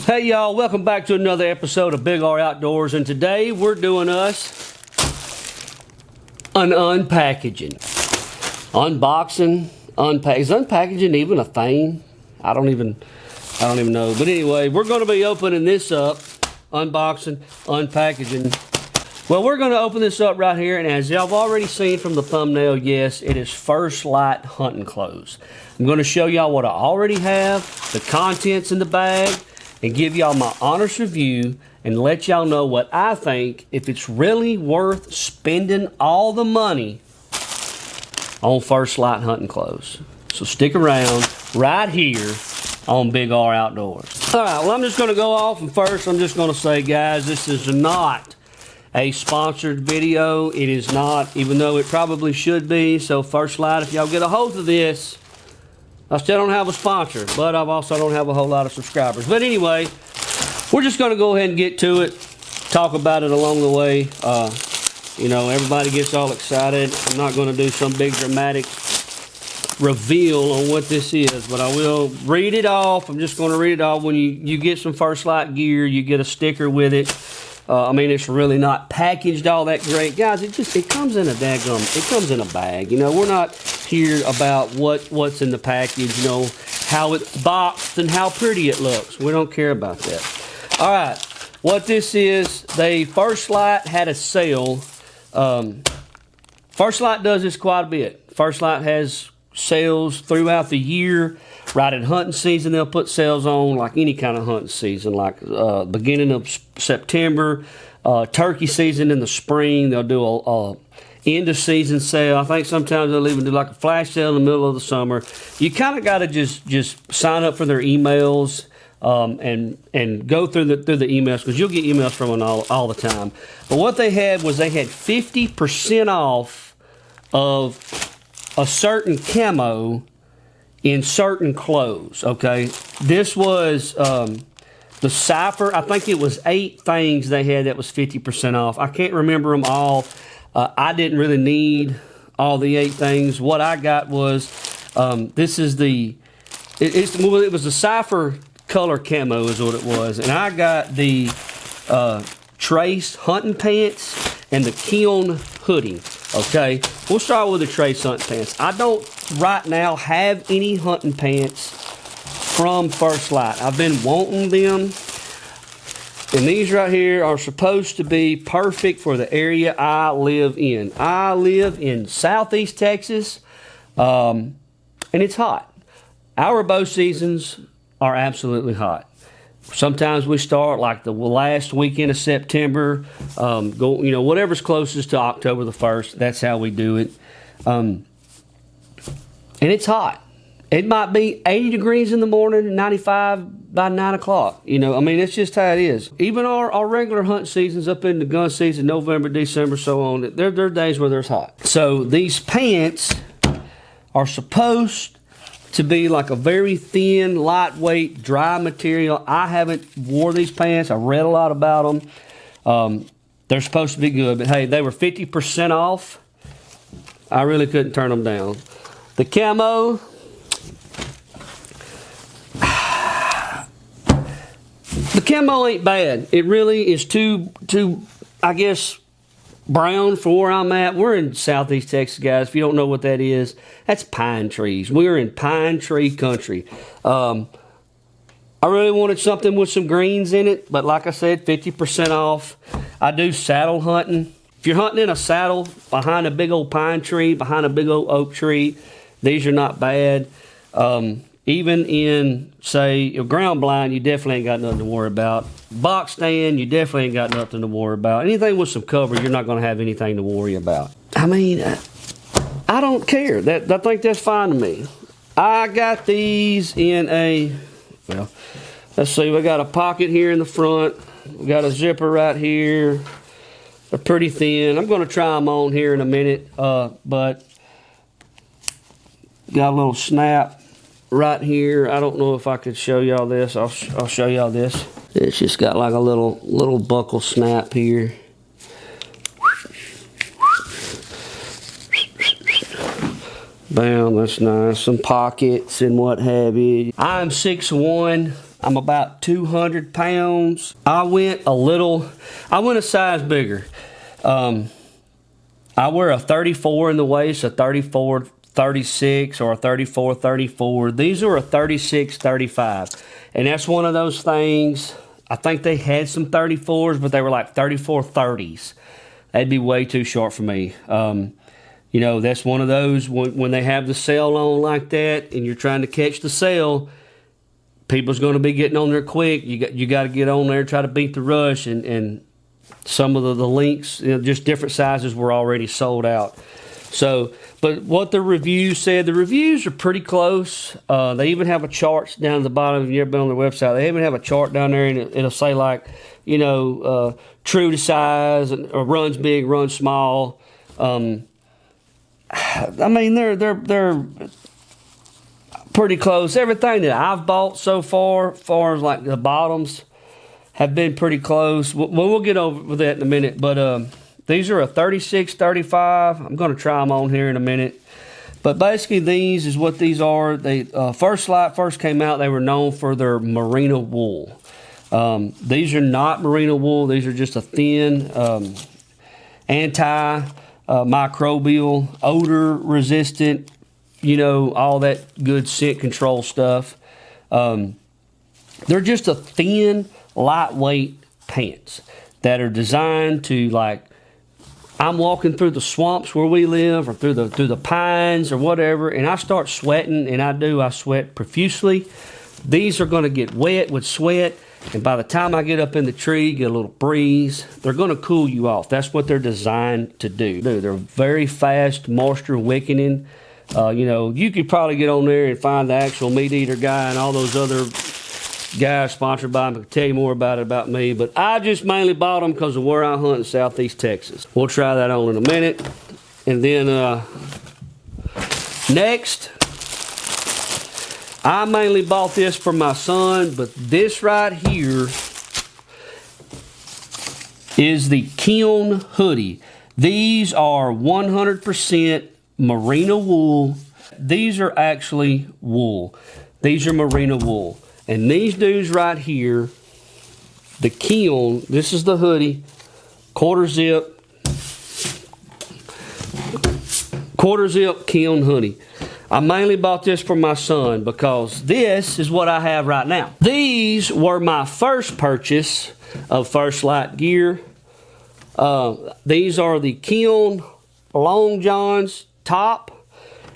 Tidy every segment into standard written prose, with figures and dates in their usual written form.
Hey y'all, welcome back to another episode of Big R Outdoors, and today we're doing us an unpackaging. Unboxing, is unpackaging even a thing? I don't even know. But anyway, we're going to be opening this up, unboxing, unpackaging. Well, we're going to open this up right here, and as y'all have already seen from the thumbnail, yes, it is First Lite hunting clothes. I'm going to show y'all what I already have, the contents in the bag, and give y'all my honest review and let y'all know what I think, if it's really worth spending all the money on First Lite hunting clothes. So stick around right here on Big R Outdoors. All right, well, I'm just going to go off, and first I'm just going to say, guys, this is not a sponsored video. It is not, even though it probably should be. So First Lite, if y'all get a hold of this, I still don't have a sponsor, but I also don't have a whole lot of subscribers. But anyway, we're just going to go ahead and get to it, talk about it along the way. You know, everybody gets all excited. I'm not going to do some big dramatic reveal on what this is, but I will read it off. I'm just going to read it off. When you get some First Lite gear, you get a sticker with it. I mean, it's really not packaged all that great. Guys, it comes in a daggum, it comes in a bag. You know, we're not here about what's in the package, you know, how it's boxed and how pretty it looks. We don't care about that. All right, what this is, First Lite had a sale. First Lite does this quite a bit. First Lite has sales throughout the year. Right in hunting season, they'll put sales on, like any kind of hunting season, like beginning of September, turkey season in the spring, they'll do a end of season sale. I think sometimes they'll even do like a flash sale in the middle of the summer. You kind of got to just sign up for their emails and go through the emails, because you'll get emails from them all the time. But what they had was they had 50% off of a certain camo in certain clothes, okay? This was the cipher. I think it was 8 things they had that was 50% off. I can't remember them all. I didn't really need all the 8 things. What I got was, this is it was the cipher color camo is what it was. And I got the Trace hunting pants and the Kiln hoodie, okay? We'll start with the Trace hunting pants. I don't right now have any hunting pants from First Lite. I've been wanting them, and these right here are supposed to be perfect for the area I live in. I live in Southeast Texas, and it's hot. Our bow seasons are absolutely hot. Sometimes we start like the last weekend of September, you know, whatever's closest to October the 1st, that's how we do it. And it's hot. It might be 80 degrees in the morning and 95 by 9 o'clock. You know, I mean, it's just how it is. Even our regular hunt seasons up in the gun season, November, December, so on, there are days where there's hot. So these pants are supposed to be like a very thin, lightweight, dry material. I haven't wore these pants. I read a lot about them. They're supposed to be good, but hey, they were 50% off. I really couldn't turn them down. The camo, the camo ain't bad. It really is too, I guess, brown for where I'm at. We're in Southeast Texas, guys. If you don't know what that is, that's pine trees. We're in pine tree country. I really wanted something with some greens in it, but like I said, 50% off. I do saddle hunting. If you're hunting in a saddle behind a big old pine tree, behind a big old oak tree, these are not bad. Even in, say, a ground blind, you definitely ain't got nothing to worry about. Box stand, you definitely ain't got nothing to worry about. Anything with some cover, you're not going to have anything to worry about. I mean, I don't care. I think that's fine to me. I got these in a, well, let's see. We got a pocket here in the front. We got a zipper right here. They're pretty thin. I'm going to try them on here in a minute, but got a little snap right here. I don't know if I could show y'all this. I'll show y'all this. It's just got like a little buckle snap here. Bam, that's nice. Some pockets and what have you. I'm 6'1". I'm about 200 pounds. I went a size bigger. I wear a 34 in the waist, a 34, 36, or a 34, 34. These are a 36, 35. And that's one of those things, I think they had some 34s, but they were like 34, 30s. That'd be way too short for me. You know, that's one of those, when they have the sale on like that and you're trying to catch the sale, people's going to be getting on there quick. You got to get on there, try to beat the rush, and some of the links, you know, just different sizes were already sold out. So, but what the reviews said, the reviews are pretty close. They even have a chart down at the bottom. If you've ever been on their website, they even have a chart down there, and it'll say like, you know, true to size, or runs big, runs small. I mean, they're pretty close. Everything that I've bought so far, as far as like the bottoms, have been pretty close. We'll get over with that in a minute. But these are a 36, 35. I'm going to try them on here in a minute. But basically, these is what these are. They First Lite first came out, they were known for their merino wool. These are not merino wool. These are just a thin, anti-microbial, odor resistant, you know, all that good scent control stuff. They're just a thin, lightweight pants that are designed to, like, I'm walking through the swamps where we live, or through the pines or whatever, and I start sweating, and I sweat profusely. These are going to get wet with sweat, and by the time I get up in the tree, get a little breeze, they're going to cool you off. That's what they're designed to do. They're very fast moisture wicking. You know, you could probably get on there and find the actual meat eater guy and all those other guys sponsored by them. I can tell you more about me, but I just mainly bought them because of where I hunt in Southeast Texas. We'll try that on in a minute. And then next, I mainly bought this for my son, but this right here is the Kiln hoodie. These are 100% merino wool. These are actually wool. These are merino wool. And these dudes right here, the Kiln, this is the hoodie, quarter zip Kiln hoodie. I mainly bought this for my son because this is what I have right now. These were my first purchase of First Lite gear. These are the Kiln Long Johns top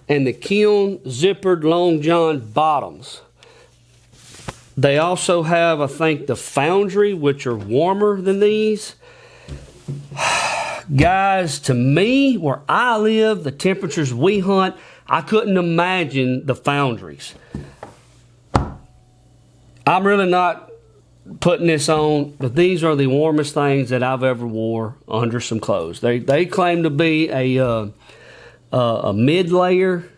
and the Kiln zippered Long John bottoms. They also have, I think, the Foundry, which are warmer than these. Guys, to me, where I live, the temperatures we hunt, I couldn't imagine the Foundries. I'm really not putting this on, but these are the warmest things that I've ever wore under some clothes. They claim to be a mid layer.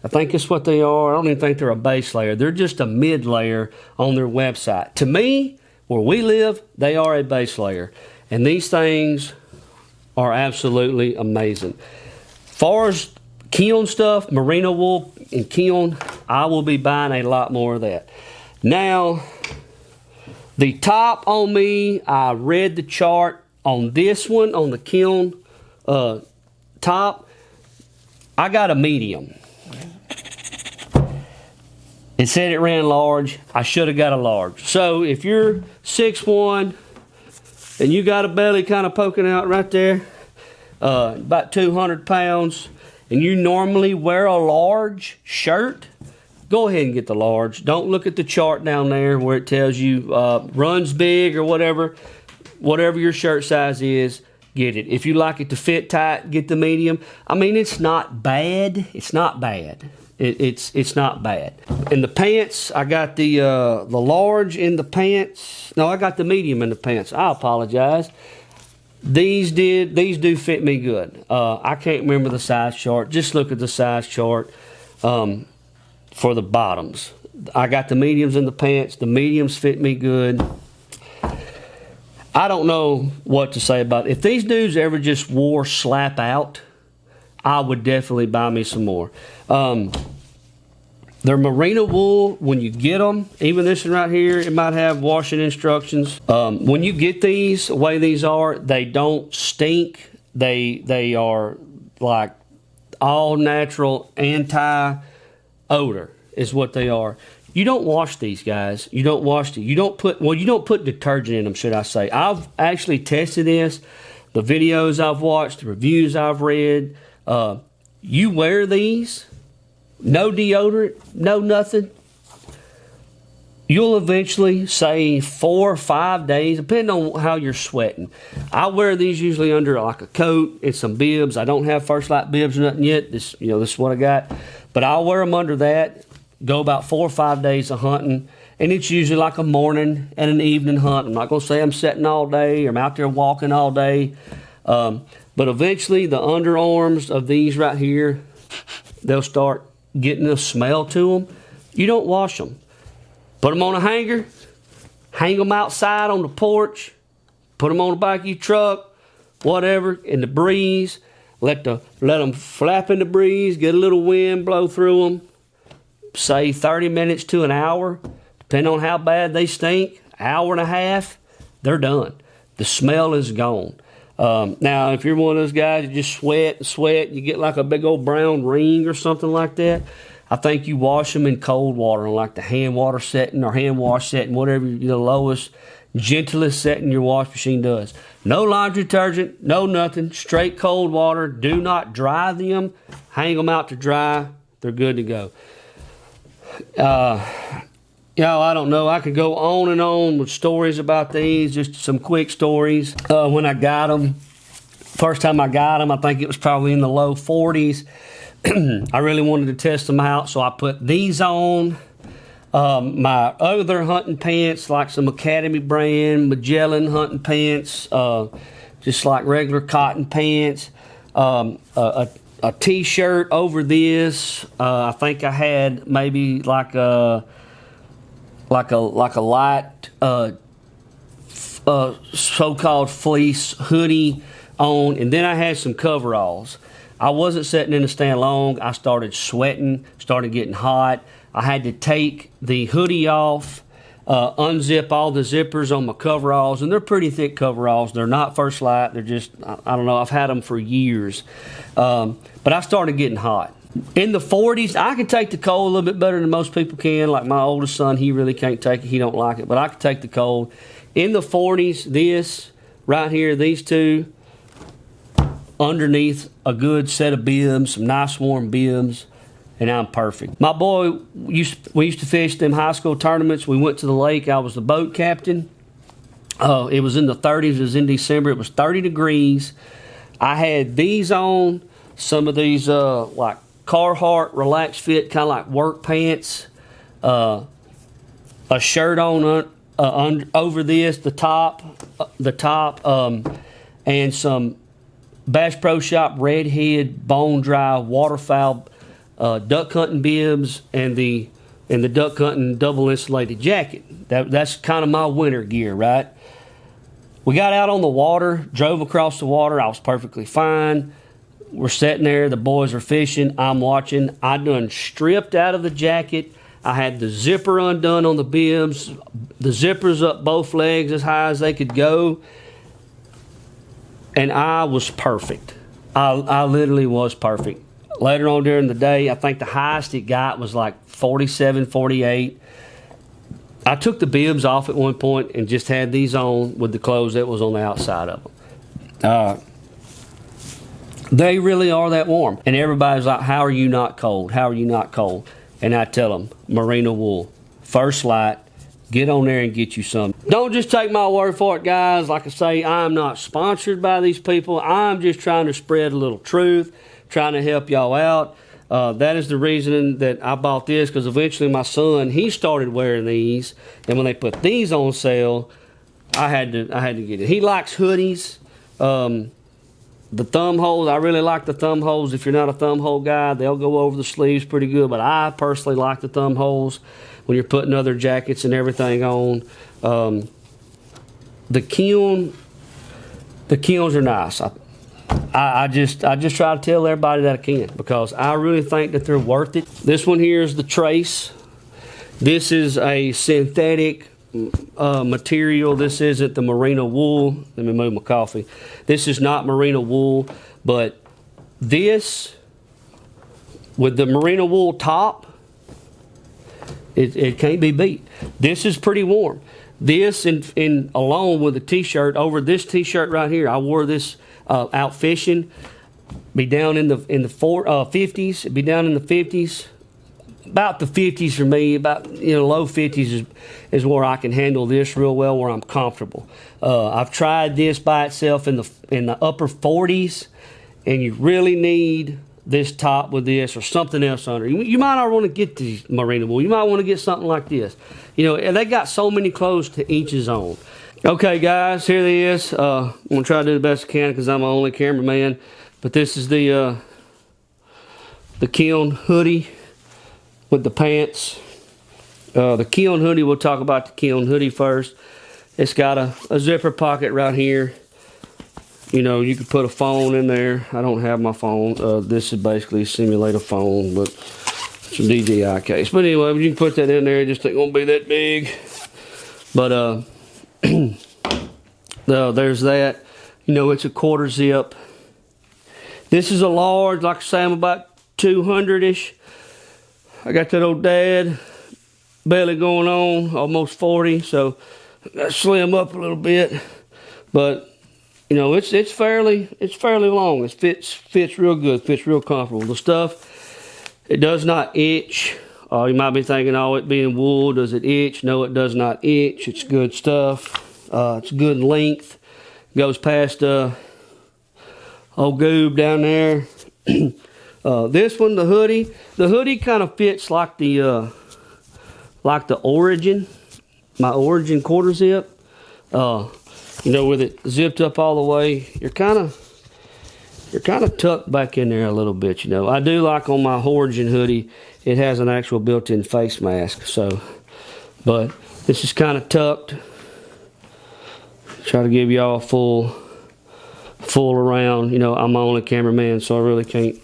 I think it's what they are. I don't even think they're a base layer. They're just a mid layer on their website. To me, where we live, they are a base layer. And these things are absolutely amazing. As far as Kiln stuff, merino wool and Kiln, I will be buying a lot more of that. Now, the top on me, I read the chart on this one, on the Kiln top. I got a medium. It said it ran large. I should have got a large. So if you're 6'1", and you got a belly kind of poking out right there, about 200 pounds, and you normally wear a large shirt, go ahead and get the large. Don't look at the chart down there where it tells you runs big or whatever your shirt size is. Get it. If you like it to fit tight, get the medium. I mean, it's not bad. It's not bad. It's not bad. In the pants, I got the large in the pants. No, I got the medium in the pants. I apologize. These do fit me good. I can't remember the size chart. Just look at the size chart for the bottoms. I got the mediums in the pants. The mediums fit me good. I don't know what to say about it. If these dudes ever just wore slap out, I would definitely buy me some more. They're merino wool. When you get them, even this one right here, it might have washing instructions. When you get these, the way these are, they don't stink. They are like all natural anti-odor is what they are. You don't wash these, guys. You don't wash these. You don't put detergent in them, should I say. I've actually tested this. The videos I've watched, the reviews I've read. You wear these, no deodorant, no nothing. You'll eventually say 4 or 5 days, depending on how you're sweating. I wear these usually under like a coat and some bibs. I don't have First Lite bibs or nothing yet. This is what I got. But I'll wear them under that. Go about 4 or 5 days of hunting, and it's usually like a morning and an evening hunt. I'm not going to say I'm sitting all day or I'm out there walking all day. But eventually the underarms of these right here, they'll start getting a smell to them. You don't wash them. Put them on a hanger, hang them outside on the porch, put them on the back of your truck, whatever, in the breeze. Let them flap in the breeze, get a little wind blow through them. Say 30 minutes to an hour, depending on how bad they stink, hour and a half, they're done. The smell is gone. Now, if you're one of those guys that just sweat and sweat, you get like a big old brown ring or something like that, I think you wash them in cold water on like the hand water setting or hand wash setting, whatever the lowest, gentlest setting your wash machine does. No laundry detergent, no nothing, straight cold water. Do not dry them. Hang them out to dry. They're good to go. I don't know. I could go on and on with stories about these, just some quick stories. When I got them, first time I got them, I think it was probably in the low 40s. I really wanted to test them out, so I put these on. My other hunting pants, like some Academy brand, Magellan hunting pants, just like regular cotton pants. A t-shirt over this. I think I had maybe like a light so-called fleece hoodie on, and then I had some coveralls. I wasn't sitting in the stand long. I started sweating, started getting hot. I had to take the hoodie off, unzip all the zippers on my coveralls, and they're pretty thick coveralls. They're not First Lite. They're just, I don't know, I've had them for years. But I started getting hot. In the 40s, I can take the cold a little bit better than most people can. Like my oldest son, he really can't take it. He don't like it, but I can take the cold. In the 40s, this right here, these two, underneath a good set of bibs, some nice warm bibs, and I'm perfect. My boy, we used to fish them high school tournaments. We went to the lake. I was the boat captain. It was in the 30s. It was in December. It was 30 degrees. I had these on, some of these like Carhartt relaxed fit, kind of like work pants, a shirt on over this, the top, and some Bass Pro Shop redhead bone dry waterfowl duck hunting bibs and the duck hunting double insulated jacket. That's kind of my winter gear, right? We got out on the water, drove across the water. I was perfectly fine. We're sitting there. The boys are fishing. I'm watching. I done stripped out of the jacket. I had the zipper undone on the bibs, the zippers up both legs as high as they could go. And I was perfect. I literally was perfect. Later on during the day, I think the highest it got was like 47, 48. I took the bibs off at one point and just had these on with the clothes that was on the outside of them. They really are that warm. And everybody's like, how are you not cold? How are you not cold? And I tell them, merino wool, First Lite, get on there and get you some. Don't just take my word for it, guys. Like I say, I'm not sponsored by these people. I'm just trying to spread a little truth, trying to help y'all out. That is the reason that I bought this, because eventually my son, he started wearing these, and when they put these on sale, I had to get it. He likes hoodies. The thumb holes, I really like the thumb holes. If you're not a thumb hole guy, they'll go over the sleeves pretty good, but I personally like the thumb holes when you're putting other jackets and everything on. The kilns are nice. I just try to tell everybody that I can, because I really think that they're worth it. This one here is the Trace. This is a synthetic material. This isn't the merino wool. Let me move my coffee. This is not merino wool, but this with the merino wool top, it can't be beat. This is pretty warm. This in along with the t-shirt, over this t-shirt right here, I wore this out fishing. Be down in the 50s. It'd be down in the 50s. About the 50s for me. About low 50s is where I can handle this real well, where I'm comfortable. I've tried this by itself in the upper 40s, and you really need this top with this or something else under. You might not want to get the merino wool. You might want to get something like this. They got so many clothes to each his own. Okay, guys, here it is. I'm gonna try to do the best I can because I'm my only cameraman. But this is the Kiln hoodie with the pants. The Kiln hoodie, we'll talk about the Kiln hoodie first. It's got a zipper pocket right here. You could put a phone in there. I don't have my phone. This is basically simulate a phone, but it's a DJI case. But anyway, you can put that in there. It just ain't gonna be that big. But there's that. It's a quarter zip. This is a large. Like I say, I'm about 200-ish. I got that old dad belly going on, almost 40, so I got to slim up a little bit. But it's fairly long. It fits real good. Fits real comfortable. The stuff, it does not itch. You might be thinking, oh, it being wool, does it itch? No, it does not itch. It's good stuff. It's good length. Goes past old goob down there. This one, the hoodie kind of fits like the Origin, my Origin quarter zip. With it zipped up all the way, you're kind of tucked back in there a little bit. I do like on my Origin hoodie, it has an actual built-in face mask. So, but this is kind of tucked. Try to give y'all a full around. I'm my only cameraman, so I really can't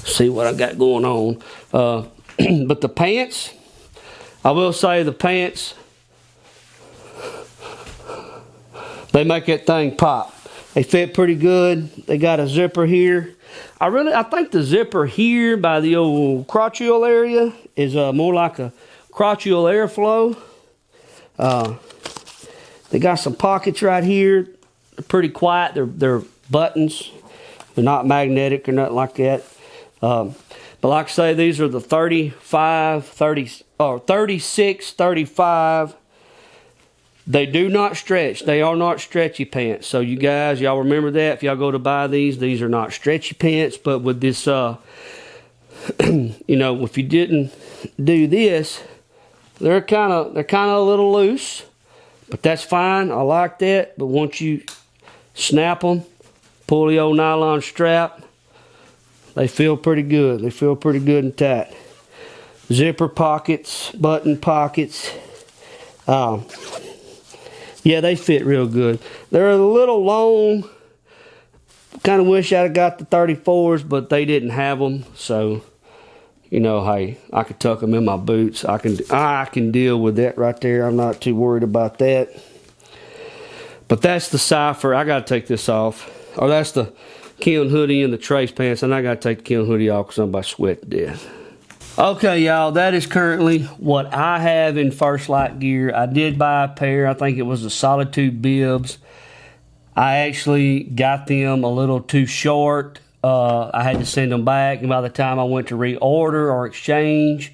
see what I got going on. But the pants, I will say the pants, they make that thing pop. They fit pretty good. They got a zipper here. I think the zipper here by the old crotchal area is more like a crotchal airflow. They got some pockets right here. They're pretty quiet. They're buttons. They're not magnetic or nothing like that. But like I say, these are the 36, 35. They do not stretch. They are not stretchy pants. So you guys, y'all remember that. If y'all go to buy these are not stretchy pants. But with this, if you didn't do this, they're kind of a little loose. But that's fine. I like that. But once you snap them, pull the old nylon strap, they feel pretty good. They feel pretty good and tight. Zipper pockets, button pockets. Yeah, they fit real good. They're a little long. Kind of wish I'd have got the 34s, but they didn't have them. So, hey, I could tuck them in my boots. I can deal with that right there. I'm not too worried about that. But that's the cipher. I got to take this off. Or that's the Kiln hoodie and the Trace pants. And I got to take the Kiln hoodie off because I'm about to sweat to death. Okay, y'all, that is currently what I have in First Lite gear. I did buy a pair. I think it was the Solitude bibs. I actually got them a little too short. I had to send them back, and by the time I went to reorder or exchange,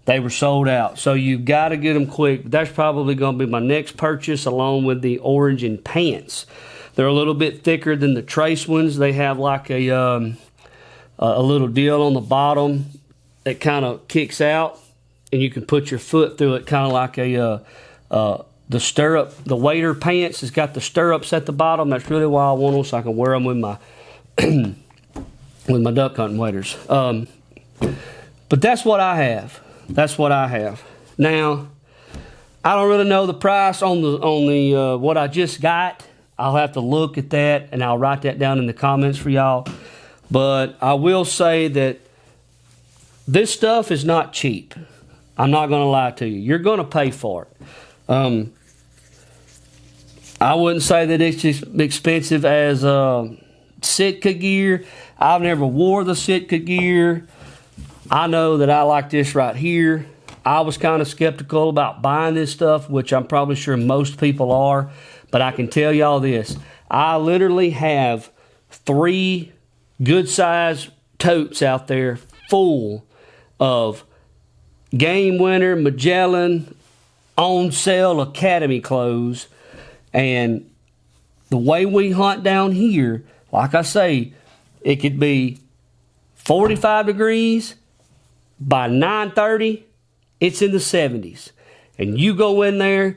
they were sold out. So you got to get them quick. That's probably going to be my next purchase, along with the Origin pants. They're a little bit thicker than the Trace ones. They have like a little deal on the bottom that kind of kicks out, and you can put your foot through it, kind of like the stirrup. The waiter pants has got the stirrups at the bottom. That's really why I want them, so I can wear them with my with my duck hunting waders. But that's what I have. That's what I have. Now, I don't really know the price on the what I just got. I'll have to look at that, and I'll write that down in the comments for y'all. But I will say that this stuff is not cheap. I'm not going to lie to you. You're going to pay for it. I wouldn't say that it's as expensive as Sitka gear. I've never wore the Sitka gear. I know that I like this right here. I was kind of skeptical about buying this stuff, which I'm probably sure most people are. But I can tell y'all this. I literally have 3 good-sized totes out there full of Game Winner, Magellan, on sale Academy clothes. And the way we hunt down here, like I say, it could be 45 degrees. By 9:30, it's in the 70s. And you go in there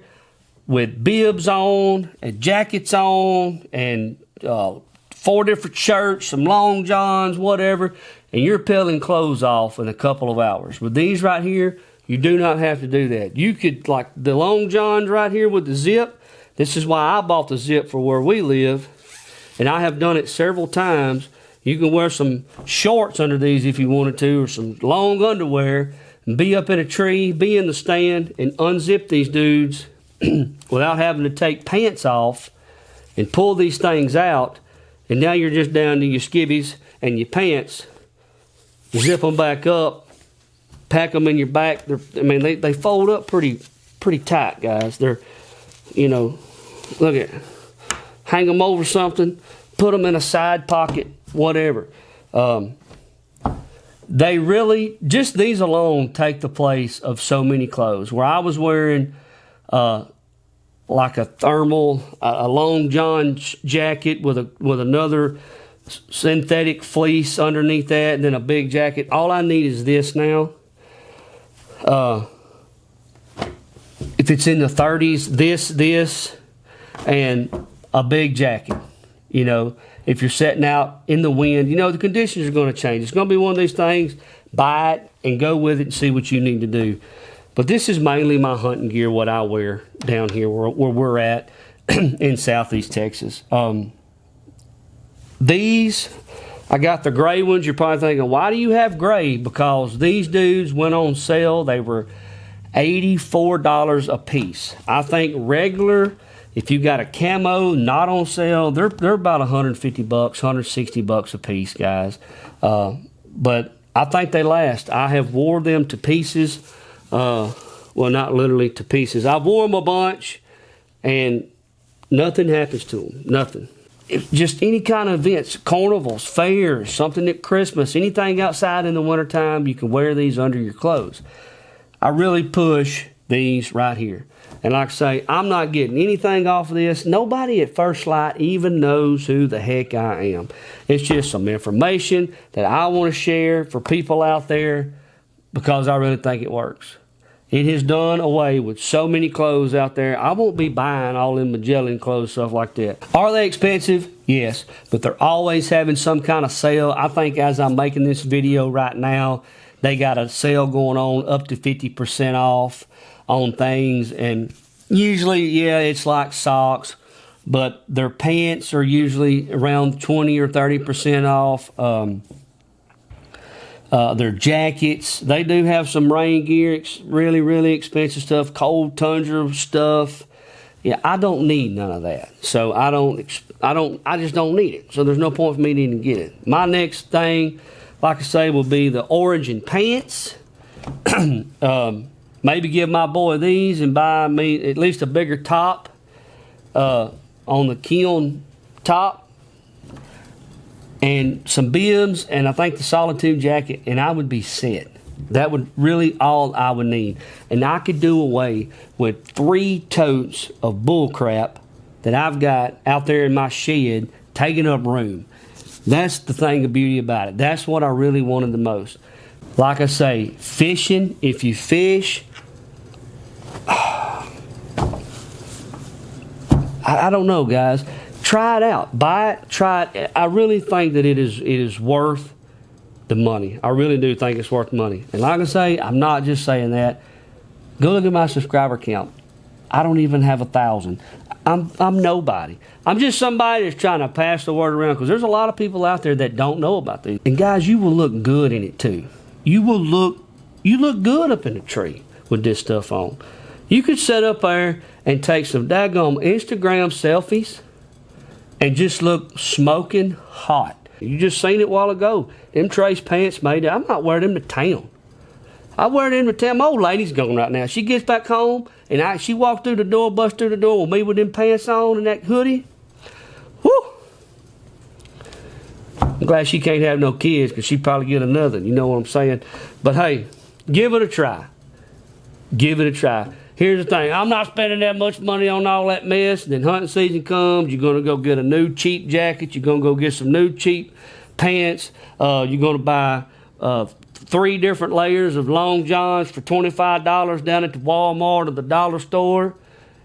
with bibs on and jackets on and 4 different shirts, some long johns, whatever, and you're peeling clothes off in a couple of hours. With these right here, you do not have to do that. You could, like the long johns right here with the zip, this is why I bought the zip for where we live, and I have done it several times. You can wear some shorts under these if you wanted to, or some long underwear, and be up in a tree, be in the stand, and unzip these dudes without having to take pants off and pull these things out. And now you're just down to your skivvies and your pants. Zip them back up, pack them in your back. They fold up pretty tight, guys. They're, you know, look at, hang them over something, put them in a side pocket, whatever. They really, just these alone take the place of so many clothes. Where I was wearing like a thermal, a long john jacket with another synthetic fleece underneath that, and then a big jacket. All I need is this now. If it's in the 30s, this, and a big jacket. You know, if you're setting out in the wind, you know, the conditions are going to change. It's going to be one of these things, buy it and go with it and see what you need to do. But this is mainly my hunting gear, what I wear down here where we're at in Southeast Texas. These, I got the gray ones. You're probably thinking, why do you have gray? Because these dudes went on sale. They were $84 a piece. I think regular, if you got a camo not on sale, they're about $150, $160 a piece, guys. But I think they last. I have wore them to pieces. Well, not literally to pieces. I've worn them a bunch, and nothing happens to them. Nothing. It's just any kind of events, carnivals, fairs, something at Christmas, anything outside in the wintertime, you can wear these under your clothes. I really push these right here. And like I say, I'm not getting anything off of this. Nobody at First Lite even knows who the heck I am. It's just some information that I want to share for people out there because I really think it works. It has done away with so many clothes out there. I won't be buying all them Magellan clothes, stuff like that. Are they expensive? Yes, but they're always having some kind of sale. I think as I'm making this video right now, they got a sale going on up to 50% off on things. And usually, yeah, it's like socks, but their pants are usually around 20 or 30% off. Their jackets, they do have some rain gear, really, really expensive stuff, cold tundra stuff. Yeah, I don't need none of that. So I just don't need it. So there's no point for me to even get it. My next thing, like I say, will be the origin pants. Maybe give my boy these and buy me at least a bigger top on the kiln top. And some bibs, and I think the Solitude jacket, and I would be set. That would really all I would need. And I could do away with 3 totes of bull crap that I've got out there in my shed taking up room. That's the thing of beauty about it. That's what I really wanted the most. Like I say, fishing, if you fish, I don't know, guys. Try it out. Buy it. Try it. I really think that it is worth the money. I really do think it's worth money. And like I say, I'm not just saying that. Go look at my subscriber count. I don't even have 1,000. I'm nobody. I'm just somebody that's trying to pass the word around, because there's a lot of people out there that don't know about these. And guys, you will look good in it too. You look good up in the tree with this stuff on. You could sit up there and take some daggone Instagram selfies and just look smoking hot. You just seen it a while ago. Them Trace pants made it. I'm not wearing them to town. I wear them to town. My old lady's gone right now. She gets back home and she walked through the door, bust through the door with me with them pants on and that hoodie. Whoo! I'm glad she can't have no kids, because she'd probably get another. You know what I'm saying? But hey, give it a try. Give it a try. Here's the thing. I'm not spending that much money on all that mess. Then hunting season comes. You're going to go get a new cheap jacket. You're going to go get some new cheap pants. You're going to buy 3 different layers of long johns for $25 down at the Walmart or the dollar store.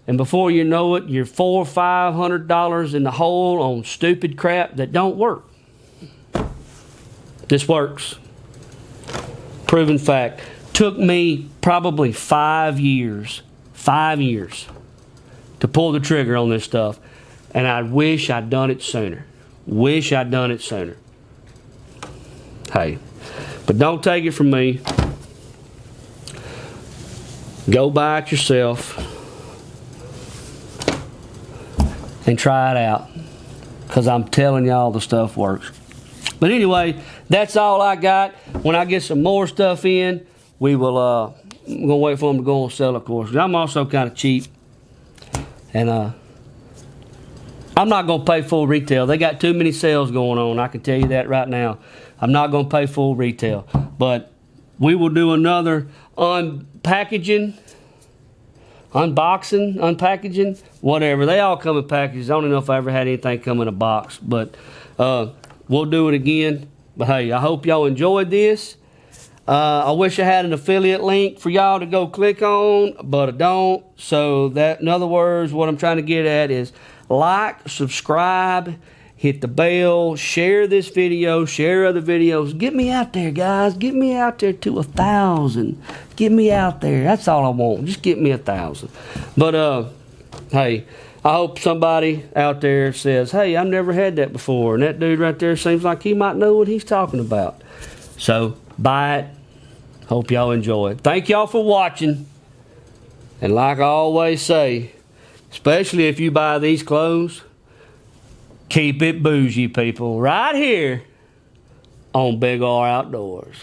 And before you know it, you're $400 or $500 in the hole on stupid crap that don't work. This works. Proven fact. Took me probably 5 years to pull the trigger on this stuff, and I wish I'd done it sooner. Wish I'd done it sooner. Hey, but don't take it from me. Go buy it yourself and try it out, because I'm telling y'all the stuff works. But anyway, that's all I got. When I get some more stuff in, we will, I'm gonna wait for them to go on sale, of course. I'm also kind of cheap, and I'm not gonna pay full retail. They got too many sales going on. I can tell you that right now. I'm not gonna pay full retail, but we will do another unpackaging, unboxing, unpackaging, whatever. They all come in packages. I don't know if I ever had anything come in a box, but we'll do it again. But hey, I hope y'all enjoyed this. I wish I had an affiliate link for y'all to go click on, but I don't. So that, in other words, what I'm trying to get at is like, subscribe, hit the bell, share this video, share other videos. Get me out there, guys. Get me out there to 1,000. Get me out there. That's all I want. Just get me 1,000. But hey, I hope somebody out there says, hey, I've never had that before, and that dude right there seems like he might know what he's talking about. So buy it. Hope y'all enjoy it. Thank y'all for watching. And like I always say, especially if you buy these clothes, keep it bougie, people. Right here on Big R Outdoors.